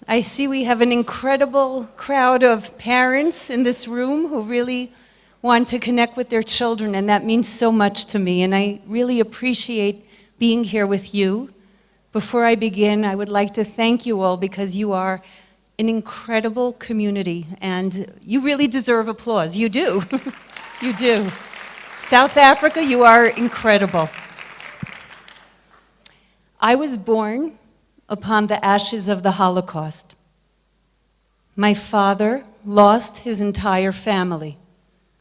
I see we have an incredible crowd of parents in this room who really want to connect with their children, and that means so much to me, and I really appreciate being here with you. Before I begin, I would like to thank you all because you are an incredible community, and you really deserve applause. You do. You do. South Africa, you are incredible. I was born upon the ashes of the Holocaust. My father lost his entire family.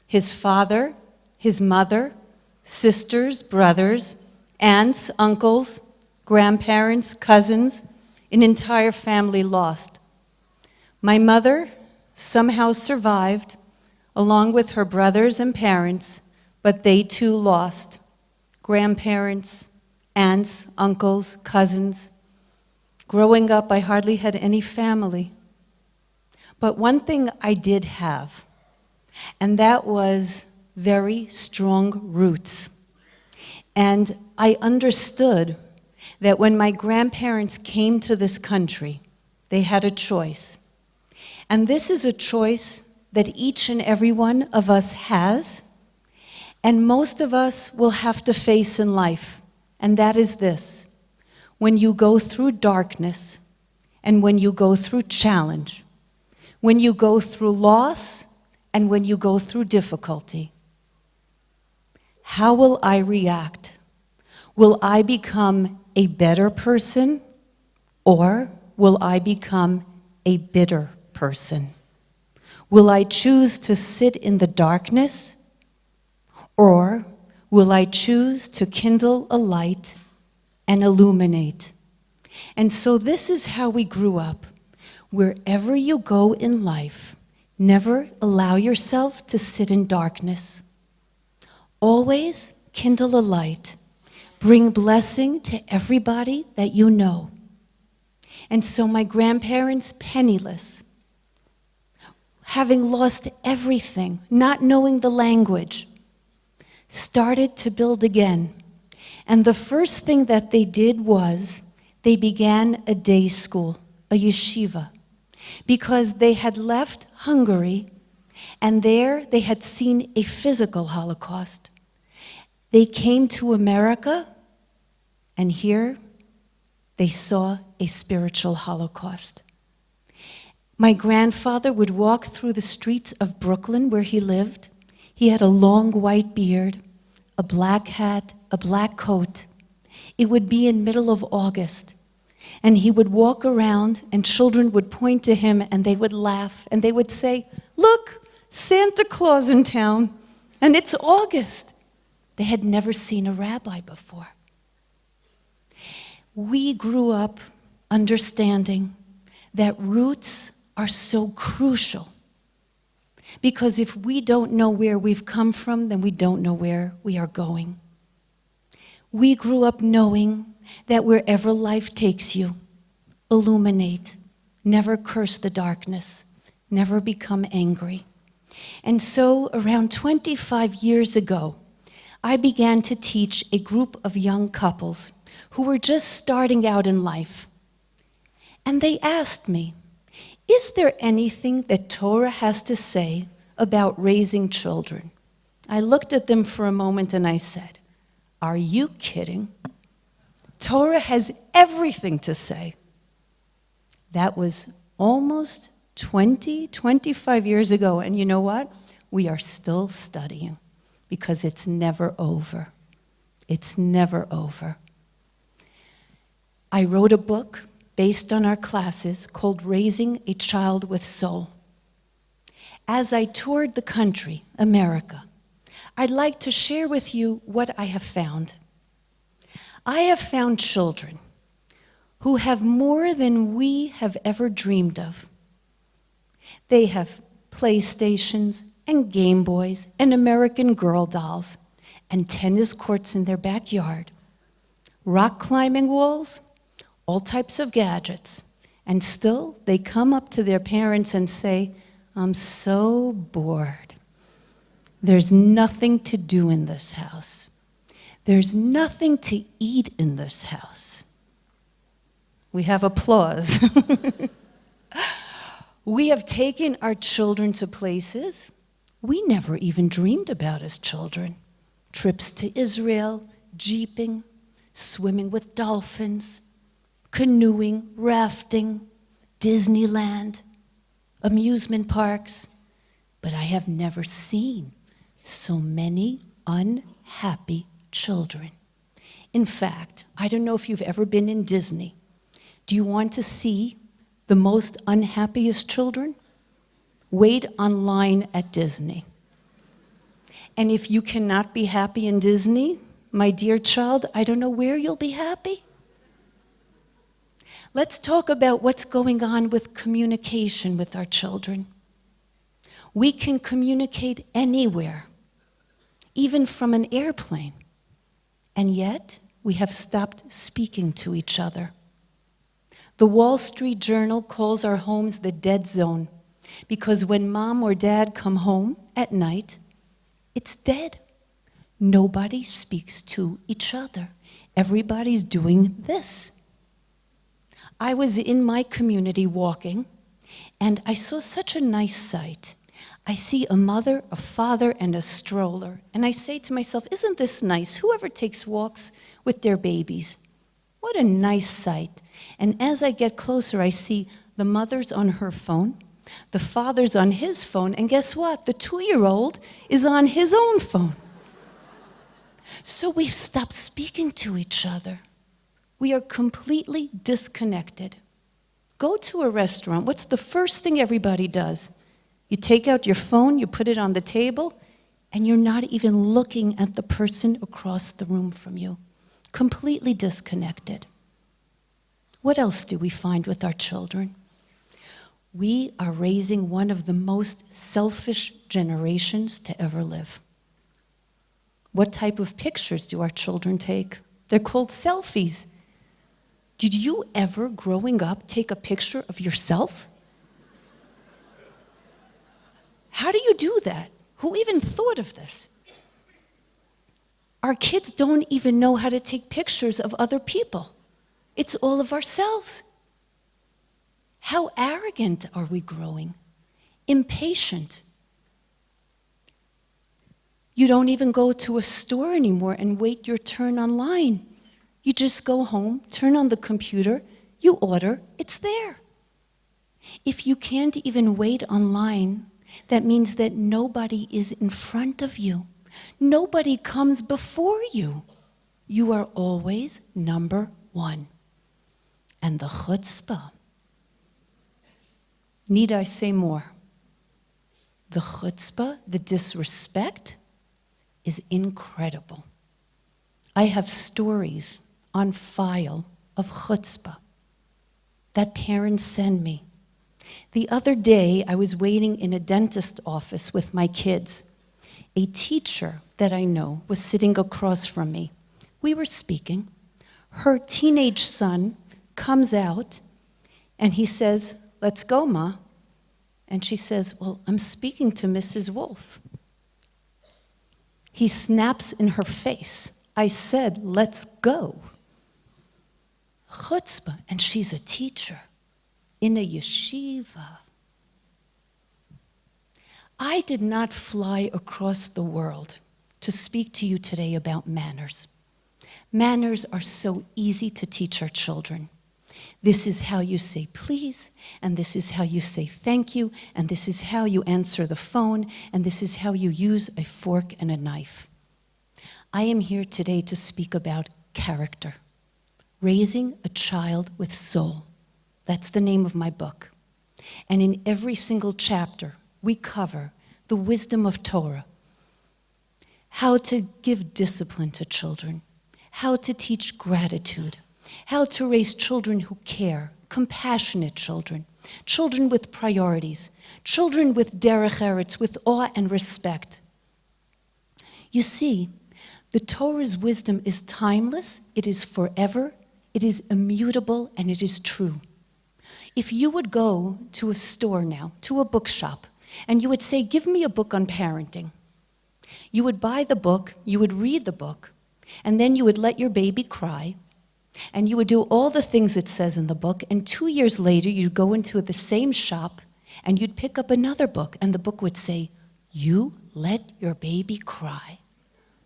His father, his mother, sisters, brothers, aunts, uncles, grandparents, cousins, an entire family lost. My mother somehow survived, along with her brothers and parents, but they too lost. Grandparents, aunts, uncles, cousins. Growing up, I hardly had any family. But one thing I did have, and that was very strong roots. And I understood that when my grandparents came to this country, they had a choice. And this is a choice that each and every one of us has, and most of us will have to face in life, and that is this. When you go through darkness, and when you go through challenge, when you go through loss, and when you go through difficulty, how will I react? Will I become a better person, or will I become a bitter person? Will I choose to sit in the darkness, or will I choose to kindle a light and illuminate? And so this is how we grew up. Wherever you go in life, never allow yourself to sit in darkness. Always kindle a light. Bring blessing to everybody that you know. And so my grandparents, penniless, having lost everything, not knowing the language, started to build again. And the first thing that they did was they began a day school, a yeshiva, because they had left Hungary, and there they had seen a physical Holocaust. They came to America, and here they saw a spiritual Holocaust. My grandfather would walk through the streets of Brooklyn where he lived. He had a long white beard, a black hat, a black coat. It would be in middle of August, and he would walk around, and children would point to him, and they would laugh, and they would say, "Look, Santa Claus in town," and it's August. They had never seen a rabbi before. We grew up understanding that roots are so crucial, because if we don't know where we've come from, then we don't know where we are going. We grew up knowing that wherever life takes you, illuminate, never curse the darkness, never become angry. And so around 25 years ago, I began to teach a group of young couples who were just starting out in life. And they asked me, is there anything that Torah has to say about raising children? I looked at them for a moment and I said, are you kidding? Torah has everything to say. That was almost 25 years ago, and you know what? We are still studying because it's never over. It's never over. I wrote a book based on our classes called Raising a Child with Soul. As I toured the country, America, I'd like to share with you what I have found. I have found children who have more than we have ever dreamed of. They have PlayStations and Game Boys and American Girl dolls and tennis courts in their backyard, rock climbing walls, all types of gadgets, and still they come up to their parents and say, I'm so bored. There's nothing to do in this house. There's nothing to eat in this house. We have applause. We have taken our children to places we never even dreamed about as children. Trips to Israel, jeeping, swimming with dolphins, canoeing, rafting, Disneyland, amusement parks. But I have never seen so many unhappy children. In fact, I don't know if you've ever been in Disney. Do you want to see the most unhappiest children? Wait online at Disney. And if you cannot be happy in Disney, my dear child, I don't know where you'll be happy. Let's talk about what's going on with communication with our children. We can communicate anywhere, even from an airplane. And yet, we have stopped speaking to each other. The Wall Street Journal calls our homes the dead zone because when mom or dad come home at night, it's dead. Nobody speaks to each other. Everybody's doing this. I was in my community walking, and I saw such a nice sight. I see a mother, a father, and a stroller, and I say to myself, isn't this nice? Whoever takes walks with their babies, what a nice sight. And as I get closer, I see the mother's on her phone, the father's on his phone, and guess what? The 2-year-old is on his own phone. So we've stopped speaking to each other. We are completely disconnected. Go to a restaurant. What's the first thing everybody does? You take out your phone, you put it on the table, and you're not even looking at the person across the room from you. Completely disconnected. What else do we find with our children? We are raising one of the most selfish generations to ever live. What type of pictures do our children take? They're called selfies. Did you ever, growing up, take a picture of yourself? How do you do that? Who even thought of this? Our kids don't even know how to take pictures of other people. It's all of ourselves. How arrogant are we growing? Impatient. You don't even go to a store anymore and wait your turn online. You just go home, turn on the computer, you order, it's there. If you can't even wait online, that means that nobody is in front of you. Nobody comes before you. You are always number one. And the chutzpah. Need I say more? The chutzpah, the disrespect, is incredible. I have stories on file of chutzpah that parents send me. The other day, I was waiting in a dentist office with my kids. A teacher that I know was sitting across from me. We were speaking. Her teenage son comes out, and he says, "Let's go, Ma." And she says, "Well, I'm speaking to Mrs. Wolff." He snaps in her face. I said, "Let's go." Chutzpah, and she's a teacher in a yeshiva. I did not fly across the world to speak to you today about manners. Manners are so easy to teach our children. This is how you say please, and this is how you say thank you, and this is how you answer the phone, and this is how you use a fork and a knife. I am here today to speak about character, raising a child with soul. That's the name of my book. And in every single chapter, we cover the wisdom of Torah, how to give discipline to children, how to teach gratitude, how to raise children who care, compassionate children, children with priorities, children with derech eretz, with awe and respect. You see, the Torah's wisdom is timeless, it is forever, it is immutable, and it is true. If you would go to a store now, to a bookshop, and you would say, "Give me a book on parenting," you would buy the book, you would read the book, and then you would let your baby cry, and you would do all the things it says in the book, and 2 years later, you'd go into the same shop, And you'd pick up another book, and the book would say, "You let your baby cry."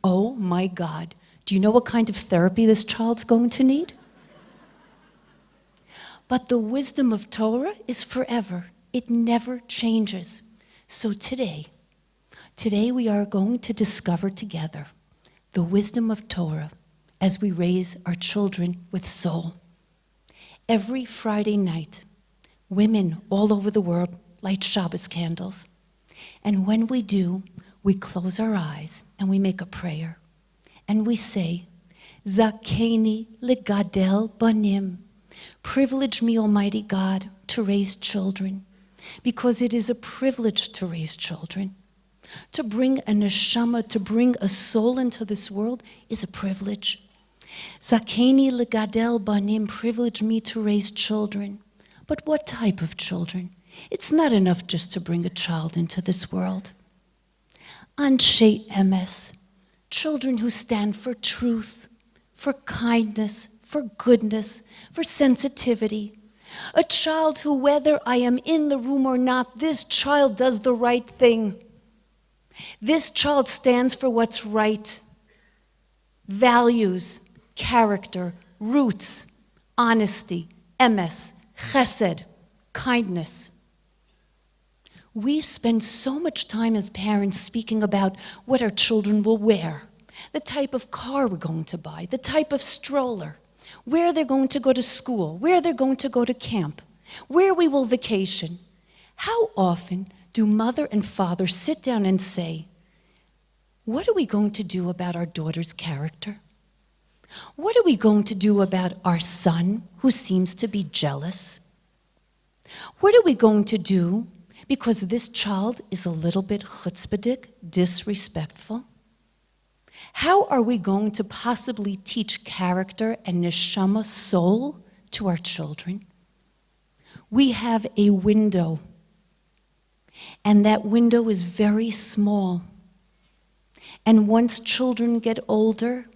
Oh my God, do you know what kind of therapy this child's going to need? But the wisdom of Torah is forever. It never changes. So today we are going to discover together the wisdom of Torah as we raise our children with soul. Every Friday night, women all over the world light Shabbos candles. And when we do, we close our eyes and we make a prayer. And we say, Zakeni legadel banim. Privilege me, Almighty God, to raise children, because it is a privilege to raise children. To bring a neshama, to bring a soul into this world is a privilege. Zakeni legadel banim, privilege me to raise children. But what type of children? It's not enough just to bring a child into this world. Anshe emes, children who stand for truth, for kindness, for goodness, for sensitivity. A child who, whether I am in the room or not, this child does the right thing. This child stands for what's right. Values, character, roots, honesty, emes, chesed, kindness. We spend so much time as parents speaking about what our children will wear, the type of car we're going to buy, the type of stroller, where they're going to go to school, where they're going to go to camp, where we will vacation. How often do mother and father sit down and say, what are we going to do about our daughter's character? What are we going to do about our son who seems to be jealous? What are we going to do because this child is a little bit chutzpahdik, disrespectful? How are we going to possibly teach character and neshama, soul, to our children? We have a window, and that window is very small. And once children get older,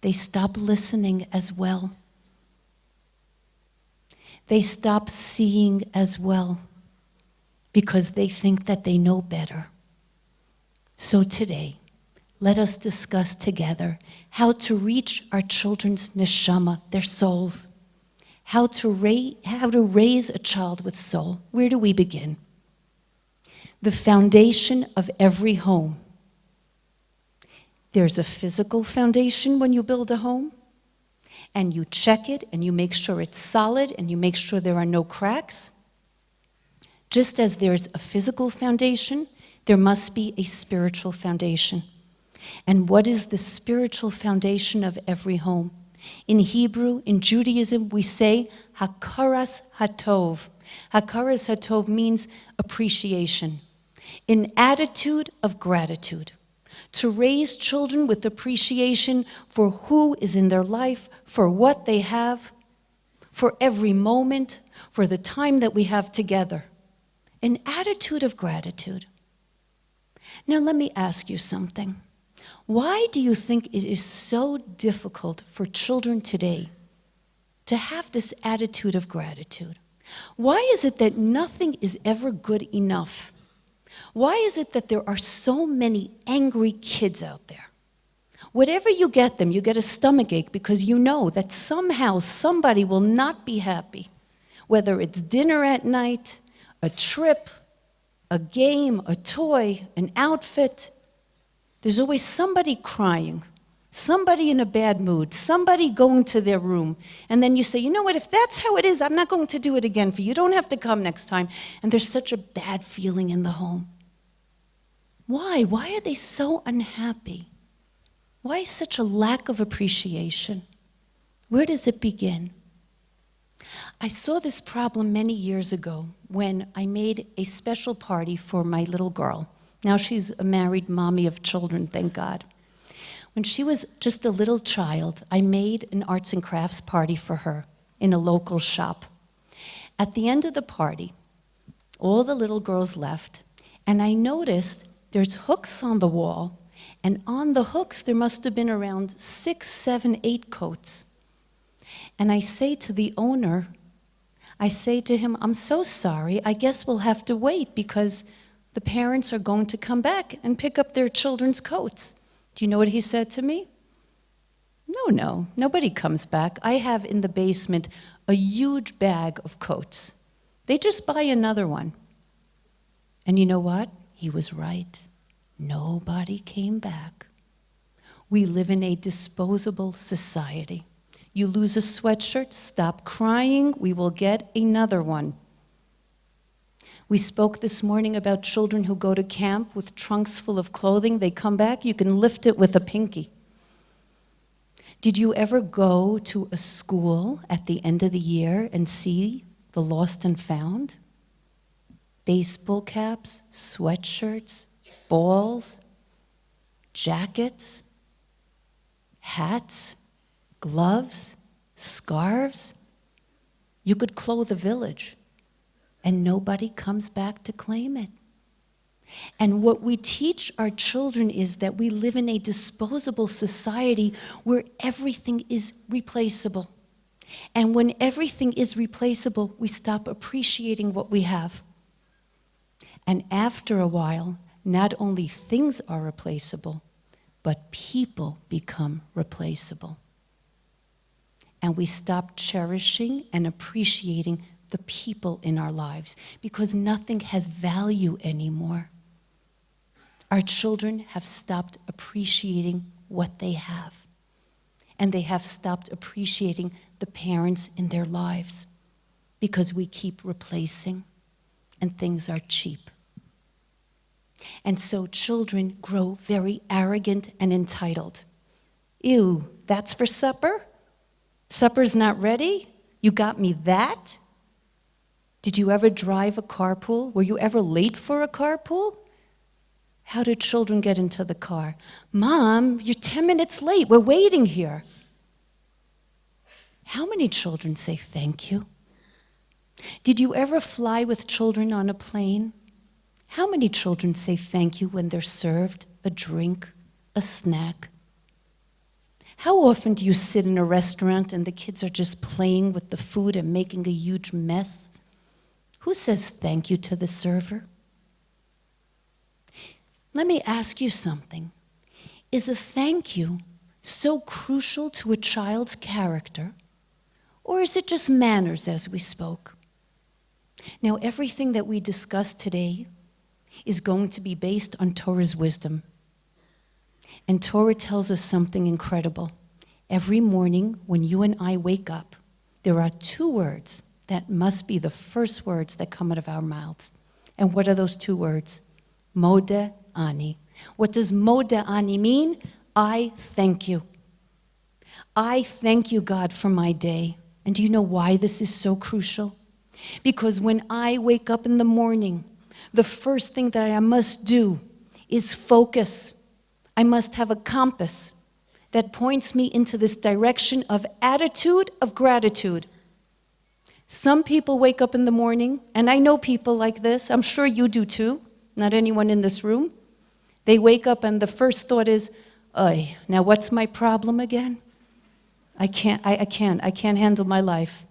they stop listening as well. They stop seeing as well because they think that they know better. So today, let us discuss together how to reach our children's neshama, their souls, how to raise a child with soul. Where do we begin? The foundation of every home. There's a physical foundation when you build a home, and you check it, and you make sure it's solid, and you make sure there are no cracks. Just as there's a physical foundation, there must be a spiritual foundation. And what is the spiritual foundation of every home? In Hebrew, in Judaism, we say hakaras hatov. Hakaras hatov means appreciation, an attitude of gratitude. To raise children with appreciation for who is in their life, for what they have, for every moment, for the time that we have together. An attitude of gratitude. Now let me ask you something. Why do you think it is so difficult for children today to have this attitude of gratitude? Why is it that nothing is ever good enough? Why is it that there are so many angry kids out there? Whatever you get them, you get a stomachache because you know that somehow somebody will not be happy. Whether it's dinner at night, a trip, a game, a toy, an outfit, there's always somebody crying, somebody in a bad mood, somebody going to their room. And then you say, you know what, if that's how it is, I'm not going to do it again for you. You don't have to come next time. And there's such a bad feeling in the home. Why? Why are they so unhappy? Why such a lack of appreciation? Where does it begin? I saw this problem many years ago when I made a special party for my little girl. Now she's a married mommy of children, thank God. When she was just a little child, I made an arts and crafts party for her in a local shop. At the end of the party, all the little girls left, and I noticed there's hooks on the wall, and on the hooks there must have been around 6, 7, 8 coats. And I say to the owner, I say to him, I'm so sorry, I guess we'll have to wait because the parents are going to come back and pick up their children's coats. Do you know what he said to me? No, nobody comes back. I have in the basement a huge bag of coats. They just buy another one. And you know what? He was right. Nobody came back. We live in a disposable society. You lose a sweatshirt, stop crying, we will get another one. We spoke this morning about children who go to camp with trunks full of clothing. They come back, you can lift it with a pinky. Did you ever go to a school at the end of the year and see the lost and found? Baseball caps, sweatshirts, balls, jackets, hats, gloves, scarves. You could clothe a village, and nobody comes back to claim it. And what we teach our children is that we live in a disposable society where everything is replaceable. And when everything is replaceable, we stop appreciating what we have. And after a while, not only things are replaceable, but people become replaceable. And we stop cherishing and appreciating the people in our lives because nothing has value anymore. Our children have stopped appreciating what they have, and they have stopped appreciating the parents in their lives because we keep replacing and things are cheap. And so children grow very arrogant and entitled. Ew, that's for supper? Supper's not ready? You got me that? Did you ever drive a carpool? Were you ever late for a carpool? How do children get into the car? Mom, you're 10 minutes late. We're waiting here. How many children say thank you? Did you ever fly with children on a plane? How many children say thank you when they're served a drink, a snack? How often do you sit in a restaurant and the kids are just playing with the food and making a huge mess? Who says thank you to the server? Let me ask you something. Is a thank you so crucial to a child's character, or is it just manners as we spoke? Now, everything that we discussed today is going to be based on Torah's wisdom. And Torah tells us something incredible. Every morning when you and I wake up, there are 2 words that must be the first words that come out of our mouths. And what are those 2 words? Modeh Ani. What does Modeh Ani mean? I thank you. I thank you, God, for my day. And do you know why this is so crucial? Because when I wake up in the morning, the first thing that I must do is focus. I must have a compass that points me into this direction of attitude of gratitude. Some people wake up in the morning, and I know people like this. I'm sure you do too. Not anyone in this room. They wake up and the first thought is, "Oy, now what's my problem again? I can't handle my life."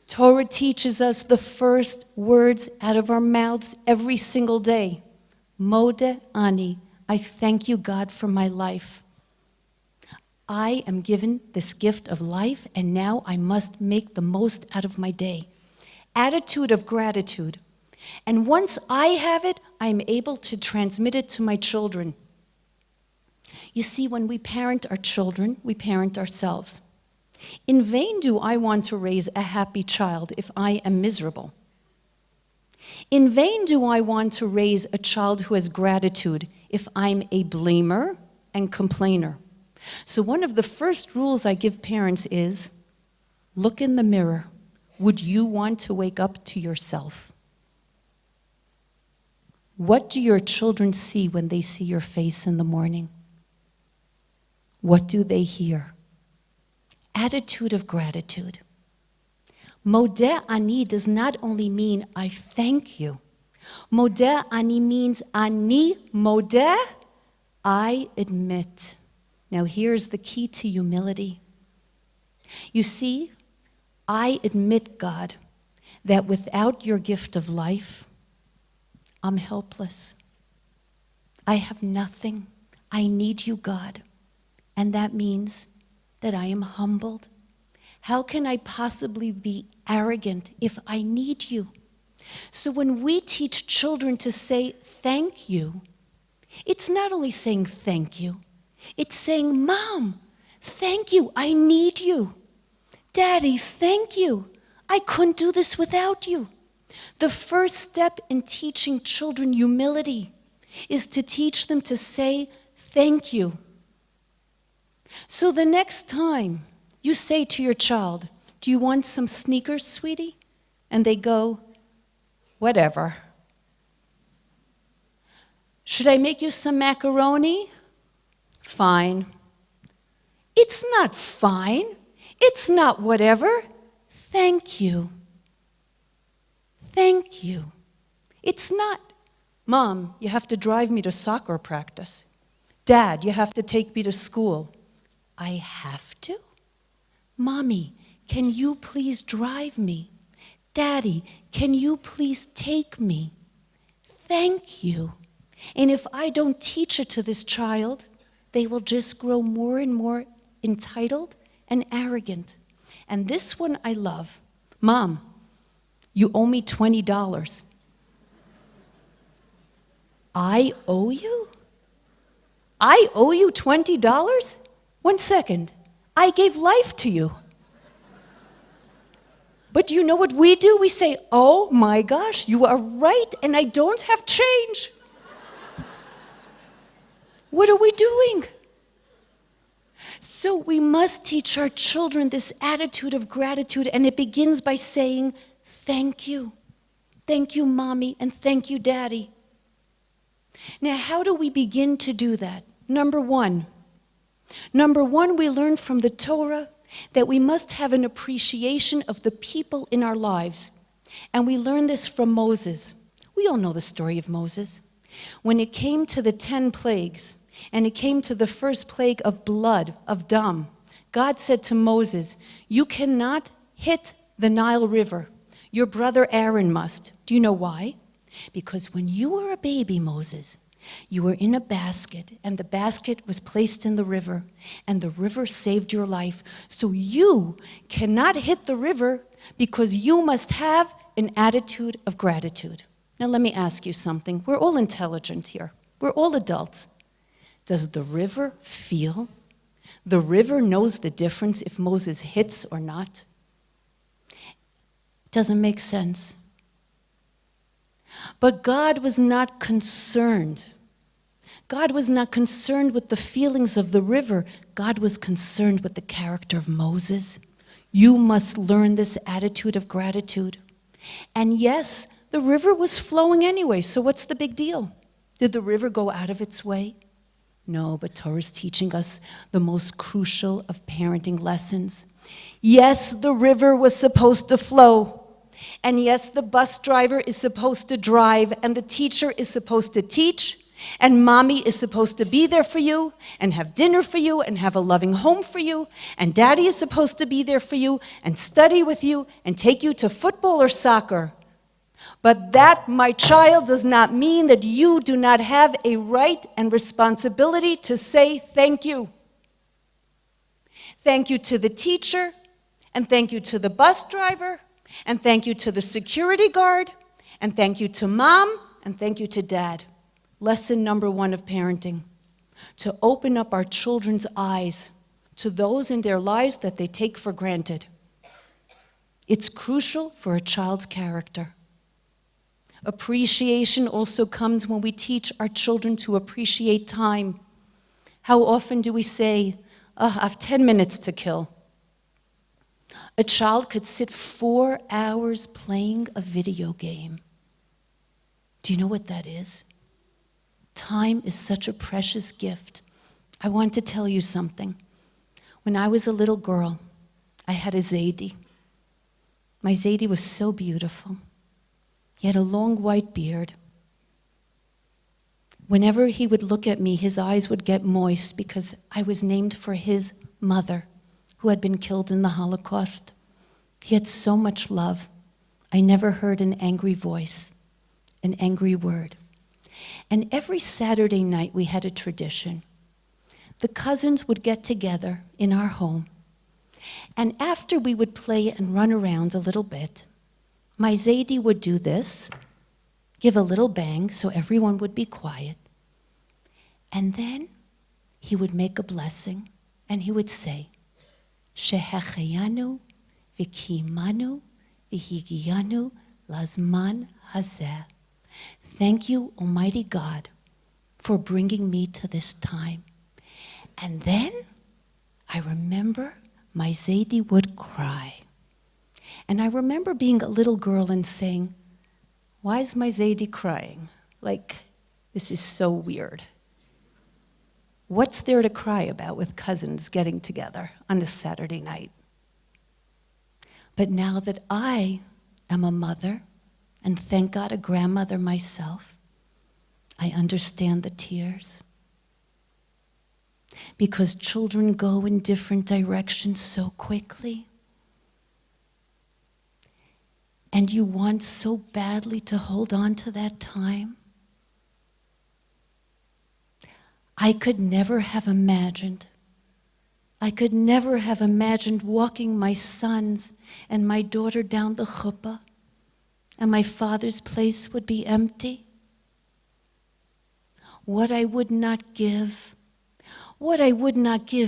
Torah teaches us the first words out of our mouths every single day. Modeh Ani, I thank you, God, for my life. I am given this gift of life, and now I must make the most out of my day. Attitude of gratitude. And once I have it, I am able to transmit it to my children. You see, when we parent our children, we parent ourselves. In vain do I want to raise a happy child if I am miserable. In vain do I want to raise a child who has gratitude if I'm a blamer and complainer. So one of the first rules I give parents is, look in the mirror. Would you want to wake up to yourself? What do your children see when they see your face in the morning? What do they hear? Attitude of gratitude. Modeh Ani does not only mean I thank you. Modeh Ani means Ani modeh, I admit. Now here's the key to humility. You see, I admit, God, that without your gift of life, I'm helpless. I have nothing. I need you, God. And that means that I am humbled. How can I possibly be arrogant if I need you? So when we teach children to say thank you, it's not only saying thank you, it's saying, Mom, thank you, I need you. Daddy, thank you. I couldn't do this without you. The first step in teaching children humility is to teach them to say thank you. So the next time you say to your child, do you want some sneakers, sweetie? And they go, whatever. Should I make you some macaroni? Fine. It's not fine. It's not whatever. Thank you. Thank you. It's not, Mom, you have to drive me to soccer practice. Dad, you have to take me to school. I have to? Mommy, can you please drive me? Daddy, can you please take me? Thank you. And if I don't teach it to this child, they will just grow more and more entitled and arrogant. And this one I love. Mom, you owe me $20. I owe you? I owe you $20? 1 second. I gave life to you. But do you know what we do? We say, oh my gosh, you are right, and I don't have change. What are we doing? So we must teach our children this attitude of gratitude, and it begins by saying, thank you. Thank you, Mommy, and thank you, Daddy. Now, how do we begin to do that? Number one, we learn from the Torah that we must have an appreciation of the people in our lives. And we learn this from Moses. We all know the story of Moses. When it came to the 10 plagues, and it came to the first plague of blood, of dam, God said to Moses, you cannot hit the Nile River. Your brother Aaron must. Do you know why? Because when you were a baby, Moses, you were in a basket, and the basket was placed in the river, and the river saved your life. So you cannot hit the river because you must have an attitude of gratitude. Now let me ask you something. We're all intelligent here. We're all adults. Does the river feel? The river knows the difference if Moses hits or not? Doesn't make sense. But God was not concerned. God was not concerned with the feelings of the river. God was concerned with the character of Moses. You must learn this attitude of gratitude. And yes, the river was flowing anyway, so what's the big deal? Did the river go out of its way? No, but Torah is teaching us the most crucial of parenting lessons. Yes, the river was supposed to flow. And yes, the bus driver is supposed to drive, and the teacher is supposed to teach, and mommy is supposed to be there for you, and have dinner for you, and have a loving home for you, and daddy is supposed to be there for you, and study with you, and take you to football or soccer. But that, my child, does not mean that you do not have a right and responsibility to say thank you. Thank you to the teacher, and thank you to the bus driver, and thank you to the security guard, and thank you to mom, and thank you to dad. Lesson number 1 of parenting, to open up our children's eyes to those in their lives that they take for granted. It's crucial for a child's character. Appreciation also comes when we teach our children to appreciate time. How often do we say, oh, I have 10 minutes to kill? A child could sit 4 hours playing a video game. Do you know what that is? Time is such a precious gift. I want to tell you something. When I was a little girl, I had a Zaidi. My Zaidi was so beautiful. He had a long white beard. Whenever he would look at me, his eyes would get moist because I was named for his mother, who had been killed in the Holocaust. He had so much love. I never heard an angry voice, an angry word. And every Saturday night we had a tradition. The cousins would get together in our home. And after we would play and run around a little bit, my Zaidi would do this, give a little bang so everyone would be quiet. And then he would make a blessing and he would say, Shehecheyanu v'kimanu v'higiyanu lazman hazeh. Thank you, Almighty God, for bringing me to this time. And then I remember my Zaidi would cry. And I remember being a little girl and saying, why is my Zaidi crying? Like, this is so weird. What's there to cry about with cousins getting together on a Saturday night? But now that I am a mother, and thank God a grandmother myself, I understand the tears. Because children go in different directions so quickly. And you want so badly to hold on to that time. I could never have imagined walking my sons and my daughter down the chuppah, and my father's place would be empty. What I would not give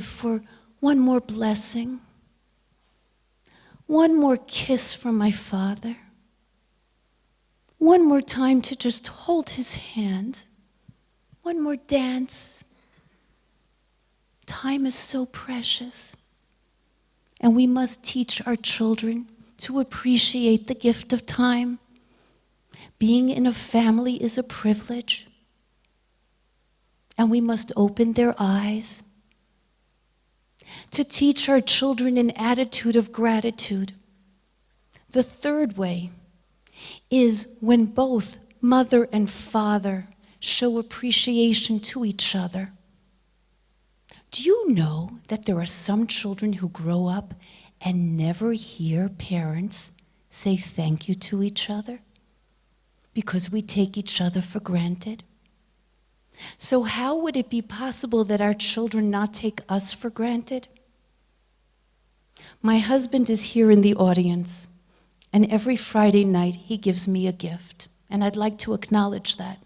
for one more blessing, one more kiss from my father, one more time to just hold his hand, one more dance. Time is so precious, and we must teach our children to appreciate the gift of time. Being in a family is a privilege, and we must open their eyes to teach our children an attitude of gratitude. The third way is when both mother and father show appreciation to each other. Do you know that there are some children who grow up and never hear parents say thank you to each other because we take each other for granted? So how would it be possible that our children not take us for granted? My husband is here in the audience, and every Friday night he gives me a gift, and I'd like to acknowledge that.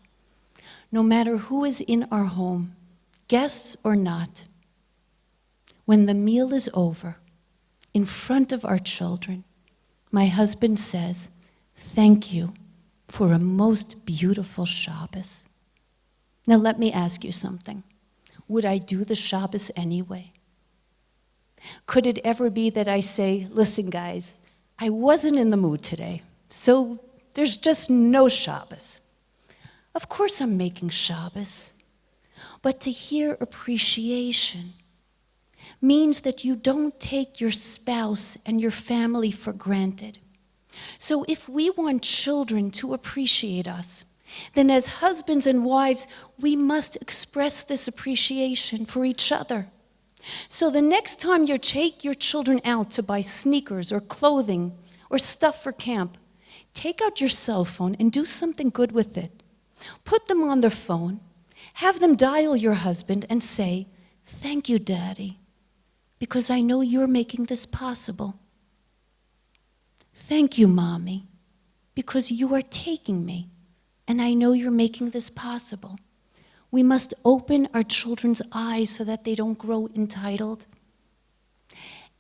No matter who is in our home, guests or not, when the meal is over, in front of our children, my husband says, thank you for a most beautiful Shabbos. Now let me ask you something. Would I do the Shabbos anyway? Could it ever be that I say, listen guys, I wasn't in the mood today, so there's just no Shabbos. Of course I'm making Shabbos, but to hear appreciation means that you don't take your spouse and your family for granted. So if we want children to appreciate us, then as husbands and wives, we must express this appreciation for each other. So the next time you take your children out to buy sneakers or clothing or stuff for camp, take out your cell phone and do something good with it. Put them on their phone, have them dial your husband and say, thank you, Daddy, because I know you're making this possible. Thank you, Mommy, because you are taking me, and I know you're making this possible. We must open our children's eyes so that they don't grow entitled.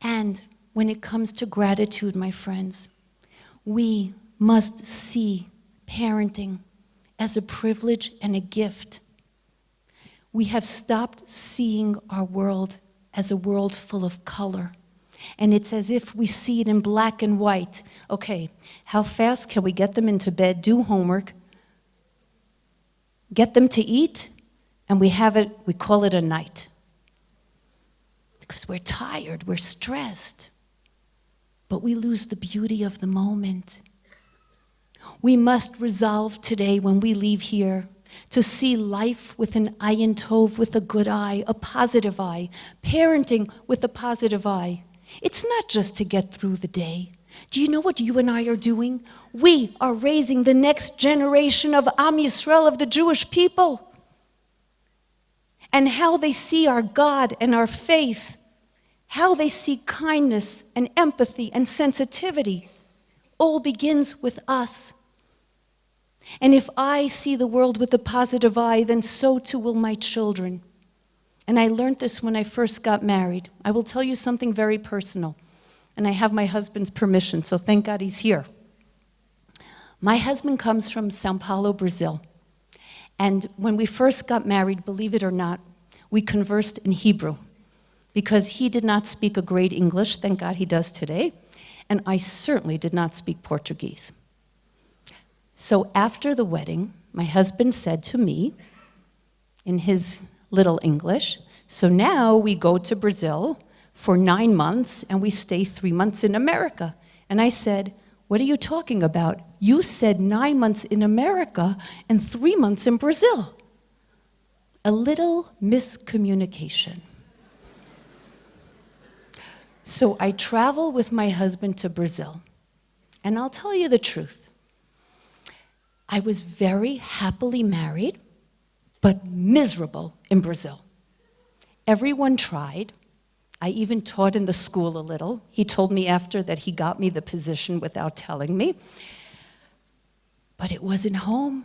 And when it comes to gratitude, my friends, we must see parenting as a privilege and a gift. We have stopped seeing our world as a world full of color. And it's as if we see it in black and white. Okay, how fast can we get them into bed, do homework, get them to eat, and we call it a night. Because we're tired, we're stressed, but we lose the beauty of the moment. We must resolve today when we leave here to see life with an ayin tov, with a good eye, a positive eye, parenting with a positive eye. It's not just to get through the day, Do you know what you and I are doing? We are raising the next generation of Am Yisrael, of the Jewish people. And how they see our God and our faith, how they see kindness and empathy and sensitivity, all begins with us. And if I see the world with a positive eye, then so too will my children. And I learned this when I first got married. I will tell you something very personal. And I have my husband's permission, so thank God he's here. My husband comes from São Paulo, Brazil. And when we first got married, believe it or not, we conversed in Hebrew because he did not speak a great English, thank God he does today, and I certainly did not speak Portuguese. So after the wedding, my husband said to me, in his little English, so now we go to Brazil for 9 months and we stay 3 months in America. And I said, what are you talking about? You said 9 months in America and 3 months in Brazil. A little miscommunication. So I travel with my husband to Brazil. And I'll tell you the truth. I was very happily married, but miserable in Brazil. Everyone tried. I even taught in the school a little. He told me after that he got me the position without telling me. But it wasn't home.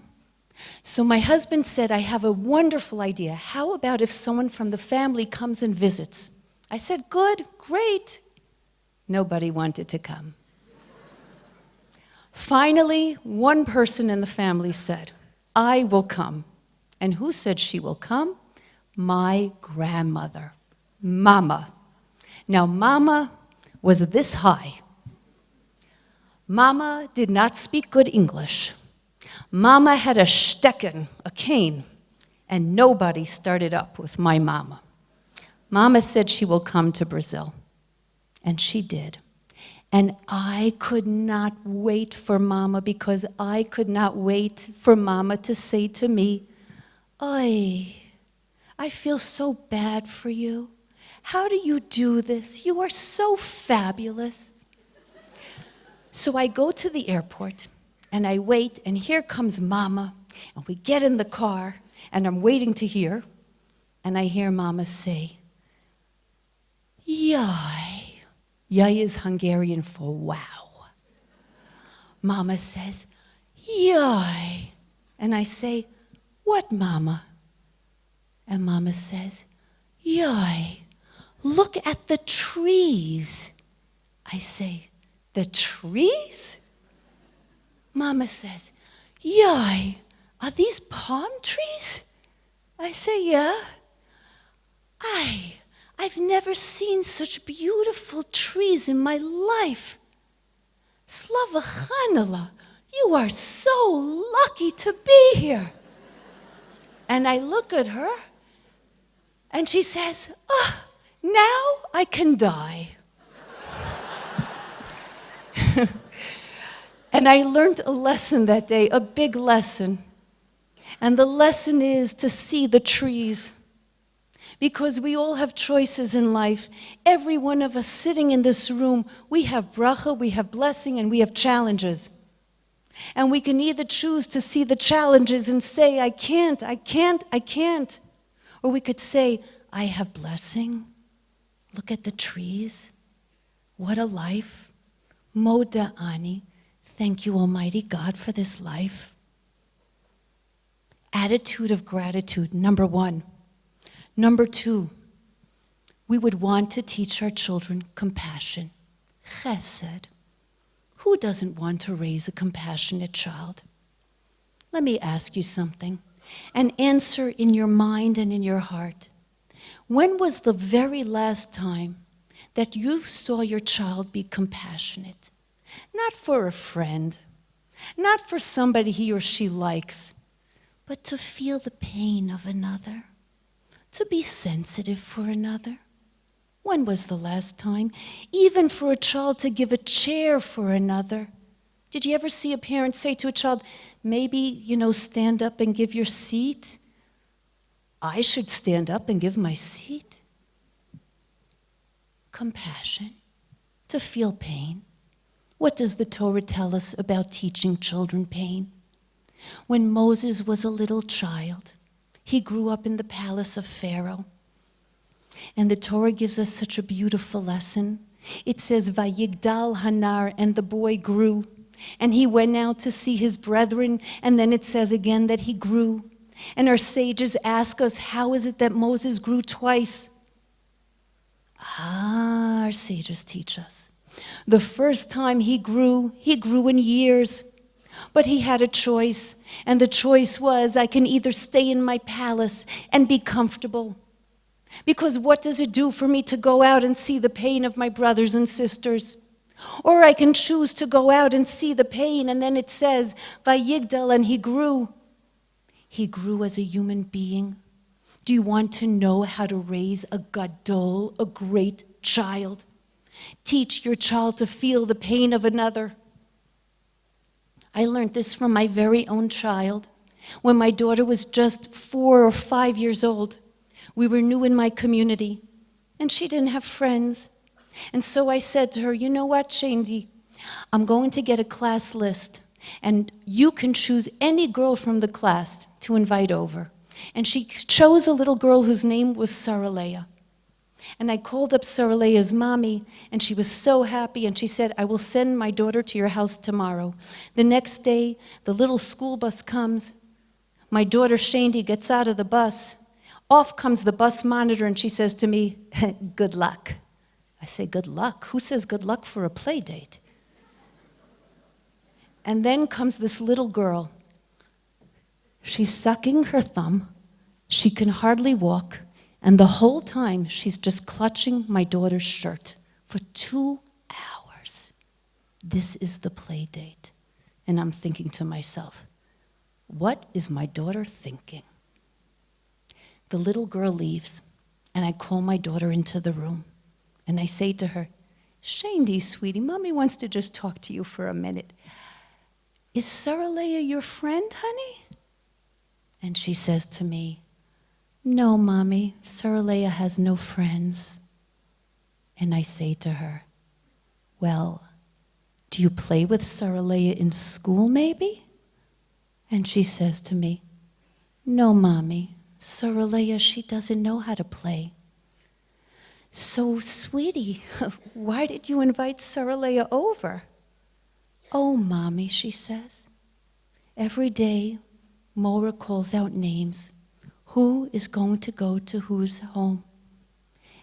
So my husband said, I have a wonderful idea. How about if someone from the family comes and visits? I said, good, great. Nobody wanted to come. Finally, one person in the family said, I will come. And who said she will come? My grandmother, Mama. Now, Mama was this high. Mama did not speak good English. Mama had a stecken, a cane, and nobody started up with my mama. Mama said she will come to Brazil, and she did. And I could not wait for Mama because I could not wait for Mama to say to me, I feel so bad for you. How do you do this? You are so fabulous. So I go to the airport, and I wait, and here comes Mama, and we get in the car, and I'm waiting to hear, and I hear Mama say, Yai. Yai is Hungarian for wow. Mama says, Yai. And I say, what, Mama? And Mama says, Yai, look at the trees. I say, the trees? Mama says, Yai, are these palm trees? I say, yeah. I've never seen such beautiful trees in my life. Slavachanala, you are so lucky to be here. And I look at her, and she says, now I can die. And I learned a lesson that day, a big lesson. And the lesson is to see the trees. Because we all have choices in life. Every one of us sitting in this room, we have bracha, we have blessing, and we have challenges. And we can either choose to see the challenges and say, I can't. Or we could say, I have blessing. Look at the trees. What a life. Modeh Ani. Thank you, Almighty God, for this life. Attitude of gratitude, number 1. Number 2, we would want to teach our children compassion. Chesed. Who doesn't want to raise a compassionate child? Let me ask you something, and answer in your mind and in your heart. When was the very last time that you saw your child be compassionate? Not for a friend, not for somebody he or she likes, but to feel the pain of another, to be sensitive for another. When was the last time? Even for a child to give a chair for another. Did you ever see a parent say to a child, maybe, stand up and give your seat? I should stand up and give my seat. Compassion, to feel pain. What does the Torah tell us about teaching children pain? When Moses was a little child, he grew up in the palace of Pharaoh. And the Torah gives us such a beautiful lesson. It says, Vayigdal Hanar, and the boy grew. And he went out to see his brethren, and then it says again that he grew. And our sages ask us, how is it that Moses grew twice? Our sages teach us. The first time he grew in years. But he had a choice, and the choice was, I can either stay in my palace and be comfortable. Because what does it do for me to go out and see the pain of my brothers and sisters? Or I can choose to go out and see the pain, and then it says, Vayigdal, and he grew. He grew as a human being. Do you want to know how to raise a gadol, a great child? Teach your child to feel the pain of another. I learned this from my very own child. When my daughter was just 4 or 5 years old, we were new in my community, and she didn't have friends. And so I said to her, you know what, Shandy, I'm going to get a class list, and you can choose any girl from the class to invite over. And she chose a little girl whose name was Sarah Leah. And I called up Sarah Leah's mommy, and she was so happy, and she said, I will send my daughter to your house tomorrow. The next day, the little school bus comes. My daughter, Shandy, gets out of the bus. Off comes the bus monitor, and she says to me, good luck. I say, good luck? Who says good luck for a play date? And then comes this little girl. She's sucking her thumb. She can hardly walk. And the whole time, she's just clutching my daughter's shirt for 2 hours. This is the play date. And I'm thinking to myself, what is my daughter thinking? The little girl leaves, and I call my daughter into the room. And I say to her, Shandy, sweetie, Mommy wants to just talk to you for a minute. Is Sarah Leah your friend, honey? And she says to me, no, Mommy, Sarah Leah has no friends. And I say to her, well, do you play with Sarah Leah in school, maybe? And she says to me, no, Mommy, Sarah Leah, she doesn't know how to play. So, sweetie, why did you invite Sarah Leah over? Oh, Mommy, she says, every day, Mora calls out names. Who is going to go to whose home?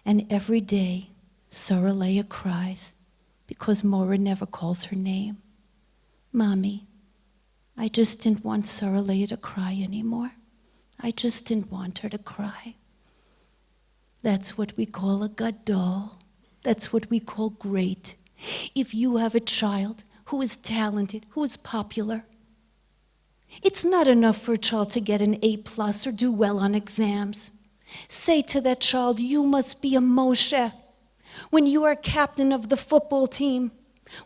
And every day, Sarah Leah cries because Mora never calls her name. Mommy, I just didn't want Sarah Leah to cry anymore. I just didn't want her to cry. That's what we call a gadol. That's what we call great. If you have a child who is talented, who is popular, it's not enough for a child to get an A+ or do well on exams. Say to that child, you must be a Moshe. When you are captain of the football team,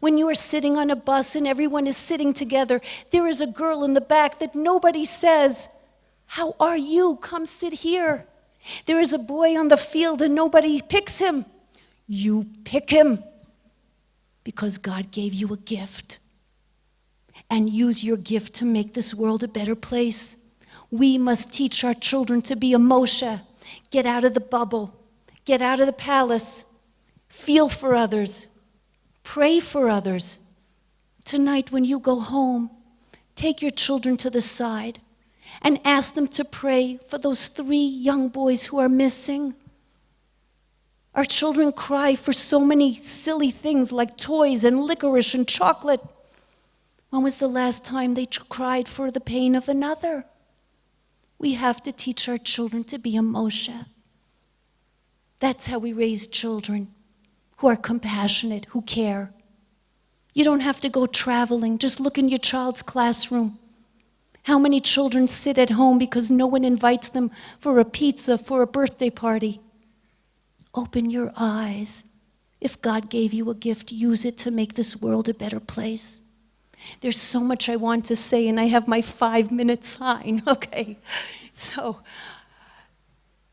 when you are sitting on a bus and everyone is sitting together, there is a girl in the back that nobody says, how are you? Come sit here. There is a boy on the field and nobody picks him. You pick him because God gave you a gift. And use your gift to make this world a better place. We must teach our children to be a Moshe. Get out of the bubble. Get out of the palace. Feel for others. Pray for others. Tonight when you go home, take your children to the side and ask them to pray for those 3 young boys who are missing. Our children cry for so many silly things like toys and licorice and chocolate. When was the last time they cried for the pain of another? We have to teach our children to be a Moshe. That's how we raise children who are compassionate, who care. You don't have to go traveling. Just look in your child's classroom. How many children sit at home because no one invites them for a pizza, for a birthday party? Open your eyes. If God gave you a gift, use it to make this world a better place. There's so much I want to say, and I have my 5-minute sign, okay? So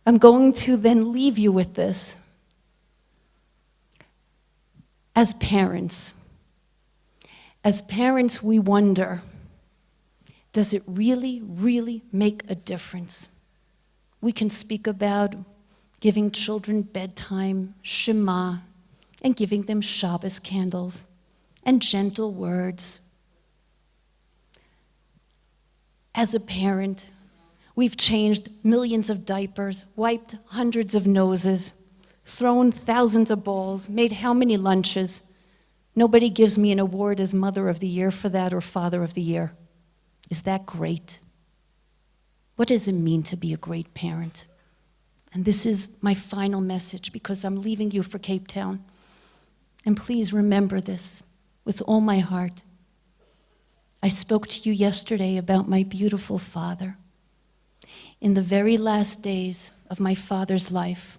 I'm going to then leave you with this. As parents, As parents, we wonder, does it really, really make a difference? We can speak about giving children bedtime, Shema, and giving them Shabbos candles, and gentle words. As a parent, we've changed millions of diapers, wiped hundreds of noses, thrown thousands of balls, made how many lunches? Nobody gives me an award as Mother of the Year for that or Father of the Year. Is that great? What does it mean to be a great parent? And this is my final message because I'm leaving you for Cape Town. And please remember this with all my heart. I spoke to you yesterday about my beautiful father. In the very last days of my father's life,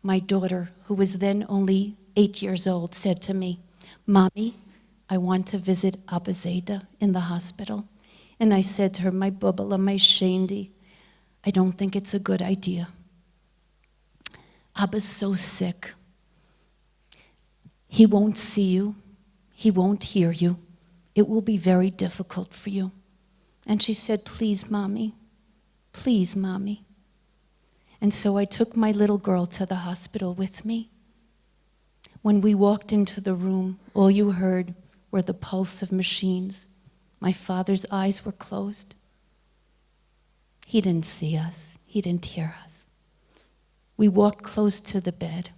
my daughter, who was then only 8 years old, said to me, "Mommy, I want to visit Abba Zeda in the hospital." And I said to her, "My bubbala, my shandy, I don't think it's a good idea. Abba's so sick. He won't see you. He won't hear you. It will be very difficult for you." And she said, "Please, Mommy. Please, Mommy." And so I took my little girl to the hospital with me. When we walked into the room, all you heard were the pulse of machines. My father's eyes were closed. He didn't see us. He didn't hear us. We walked close to the bed,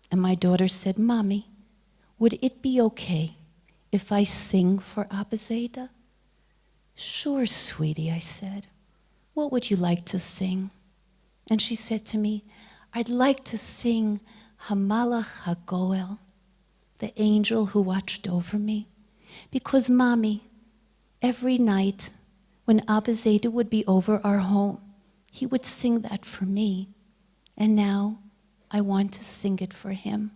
and my daughter said, "Mommy, would it be okay if I sing for Abba Zeda?" "Sure, sweetie," I said. "What would you like to sing?" And she said to me, "I'd like to sing Hamalach HaGoel, the angel who watched over me. Because, Mommy, every night when Abba Zeda would be over our home, he would sing that for me. And now I want to sing it for him."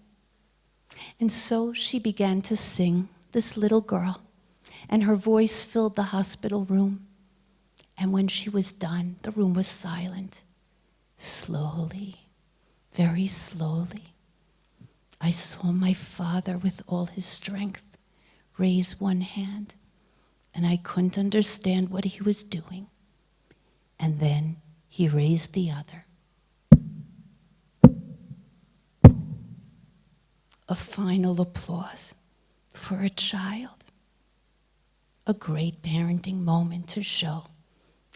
And so she began to sing, this little girl, and her voice filled the hospital room. And when she was done, the room was silent. Slowly, very slowly, I saw my father with all his strength raise one hand, and I couldn't understand what he was doing. And then he raised the other. A final applause for a child. A great parenting moment to show,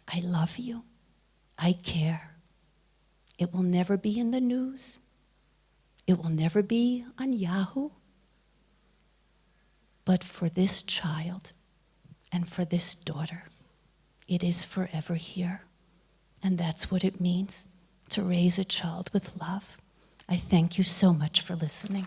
I love you, I care. It will never be in the news. It will never be on Yahoo. But for this child and for this daughter, it is forever here. And that's what it means to raise a child with love. I thank you so much for listening.